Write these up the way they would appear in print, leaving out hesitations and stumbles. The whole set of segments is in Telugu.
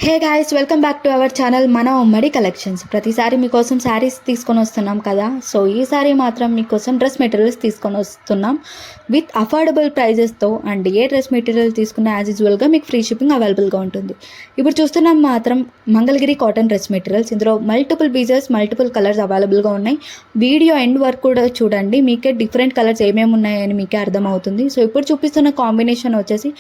Hey guys, welcome back to our channel మన ఉమ్మడి కలెక్షన్స్. ప్రతిసారి మీకోసం శారీస్ తీసుకొని వస్తున్నాం కదా. సో ఈసారి మాత్రం మీకోసం డ్రెస్ మెటీరియల్స్ తీసుకొని వస్తున్నాం విత్ అఫోర్డబుల్ ప్రైజెస్తో. అండ్ ఏ డ్రెస్ మెటీరియల్ తీసుకున్న యాజ్ యూజువల్గా మీకు ఫ్రీ షిప్పింగ్ అవైలబుల్గా ఉంటుంది. ఇప్పుడు చూస్తున్నాం మాత్రం మంగళగిరి కాటన్ డ్రెస్ మెటీరియల్స్. ఇందులో మల్టిపుల్ పీసెస్, మల్టిపుల్ కలర్స్ అవైలబుల్గా ఉన్నాయి. వీడియో ఎండ్ వరకు కూడా చూడండి, మీకే డిఫరెంట్ కలర్స్ ఏమేమి ఉన్నాయని మీకే అర్థమవుతుంది. సో ఇప్పుడు చూపిస్తున్న కాంబినేషన్ వచ్చేసి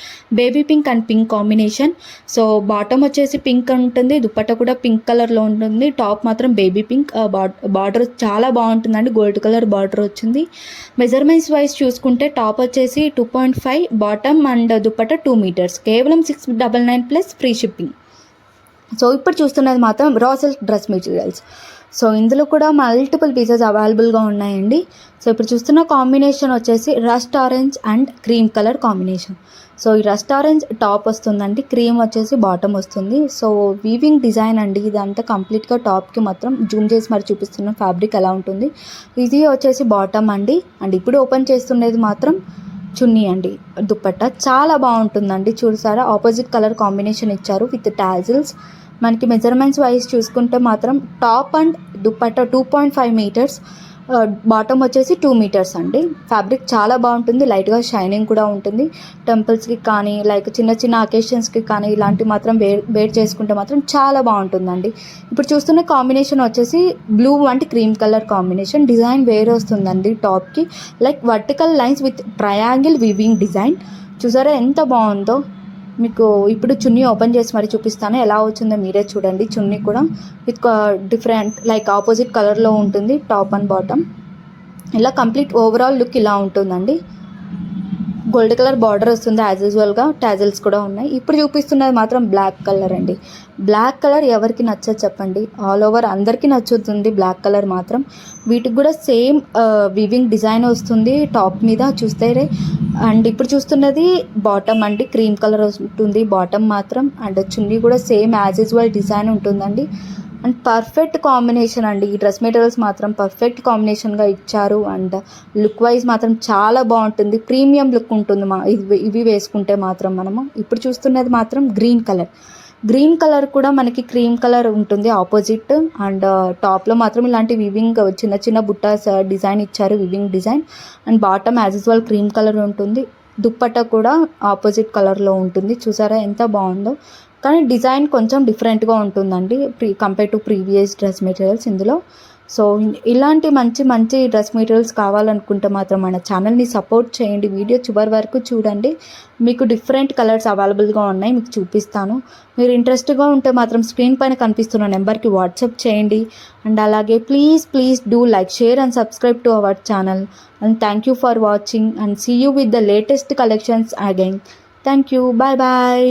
baby pink and pink combination. So bottom వచ్చేసి పింక్ ఉంటుంది, దుపట్టా కూడా పింక్ కలర్లో ఉంటుంది, టాప్ మాత్రం బేబీ పింక్. బార్డర్ చాలా బాగుంటుందండి, గోల్డ్ కలర్ బార్డర్ వచ్చింది. మెజర్మెంట్స్ వైజ్ చూసుకుంటే టాప్ వచ్చేసి 2.5, బాటమ్ అండ్ దుపట్టా 2 మీటర్స్, కేవలం 699 ప్లస్ ఫ్రీ షిప్పింగ్. సో ఇప్పుడు చూస్తున్నది మాత్రం raw silk dress materials. So ఇందులో కూడా మల్టిపుల్ పీసెస్ అవైలబుల్గా ఉన్నాయండి. సో ఇప్పుడు చూస్తున్న కాంబినేషన్ వచ్చేసి rust orange and cream colour combination. So ఈ రస్ట్ ఆరెంజ్ టాప్ వస్తుందండి, క్రీమ్ వచ్చేసి బాటమ్ వస్తుంది. సో వీవింగ్ డిజైన్ అండి ఇదంతా కంప్లీట్గా. టాప్కి మాత్రం జూమ్ చేసి మరి చూపిస్తున్న ఫ్యాబ్రిక్ ఎలా ఉంటుంది. ఇది వచ్చేసి బాటమ్ అండి. అండ్ ఇప్పుడు ఓపెన్ చేస్తున్నది మాత్రం చున్నీ అండి. దుపట్టా చాలా బాగుంటుందండి, చూసారా ఆపోజిట్ కలర్ కాంబినేషన్ ఇచ్చారు విత్ టాజిల్స్. మనకి మెజర్మెంట్స్ వైజ్ చూసుకుంటే మాత్రం top and dupatta 2.5 metres, bottom వచ్చేసి 2 మీటర్స్ అండి. ఫ్యాబ్రిక్ చాలా బాగుంటుంది, లైట్గా షైనింగ్ కూడా ఉంటుంది. టెంపుల్స్కి కానీ లైక్ చిన్న చిన్న అకేషన్స్కి కానీ ఇలాంటి మాత్రం వేర్ చేసుకుంటే మాత్రం చాలా బాగుంటుందండి. ఇప్పుడు చూస్తున్న కాంబినేషన్ వచ్చేసి blue and cream colour combination. Design వేరే వస్తుందండి టాప్కి, like vertical lines with triangle weaving design. చూసారా ఎంత బాగుందో. మీకు ఇప్పుడు చున్నీ ఓపెన్ చేసి మరి చూపిస్తాను, ఎలా వచ్చిందో మీరే చూడండి. చున్నీ కూడా విత్ డిఫరెంట్ లైక్ ఆపోజిట్ కలర్లో ఉంటుంది, టాప్ అండ్ బాటమ్. ఇలా కంప్లీట్ ఓవరాల్ లుక్ ఇలా ఉంటుందండి. గోల్డ్ కలర్ బార్డర్ వస్తుంది యాజ్ యూజువల్గా, టాజిల్స్ కూడా ఉన్నాయి. ఇప్పుడు చూపిస్తున్నది మాత్రం బ్లాక్ కలర్ అండి. బ్లాక్ కలర్ ఎవరికి నచ్చదు చెప్పండి, ఆల్ ఓవర్ అందరికీ నచ్చుతుంది బ్లాక్ కలర్ మాత్రం. వీటికి కూడా సేమ్ వివింగ్ డిజైన్ వస్తుంది టాప్ మీద చూస్తే. అండ్ ఇప్పుడు చూస్తున్నది బాటమ్ అండి, క్రీమ్ కలర్ ఉంటుంది బాటమ్ మాత్రం. అండ్ చున్నీ కూడా సేమ్ యాజ్ యూజువల్ డిజైన్ ఉంటుందండి. అండ్ పర్ఫెక్ట్ కాంబినేషన్ అండి, ఈ డ్రెస్ మెటీరియల్స్ మాత్రం పర్ఫెక్ట్ కాంబినేషన్గా ఇచ్చారు. అండ్ లుక్ వైజ్ మాత్రం చాలా బాగుంటుంది, ప్రీమియం లుక్ ఉంటుంది ఇవి వేసుకుంటే మాత్రం మనము. ఇప్పుడు చూస్తున్నది మాత్రం గ్రీన్ కలర్. గ్రీన్ కలర్ కూడా మనకి క్రీమ్ కలర్ ఉంటుంది ఆపోజిట్. అండ్ టాప్లో మాత్రం ఇలాంటి వివింగ్ చిన్న చిన్న బుట్టాస్ డిజైన్ ఇచ్చారు, weaving design. And bottom as usual cream colour ఉంటుంది, దుప్పట్టా కూడా ఆపోజిట్ కలర్లో ఉంటుంది. చూసారా ఎంత బాగుందో. కానీ డిజైన్ కొంచెం డిఫరెంట్గా ఉంటుందండి compare to previous dress materials ఇందులో. సో ఇలాంటి మంచి మంచి డ్రెస్ మెటీరియల్స్ కావాలనుకుంటే మాత్రం మన ఛానల్ని సపోర్ట్ చేయండి. వీడియో చివరి వరకు చూడండి, మీకు డిఫరెంట్ కలర్స్ అవైలబుల్గా ఉన్నాయి, మీకు చూపిస్తాను. మీరు ఇంట్రెస్ట్గా ఉంటే మాత్రం స్క్రీన్ పైన కనిపిస్తున్న నెంబర్కి వాట్సాప్ చేయండి. అండ్ అలాగే please do like, share and subscribe to our channel. And thank you for watching and see you with the latest collections again. Thank you, bye bye.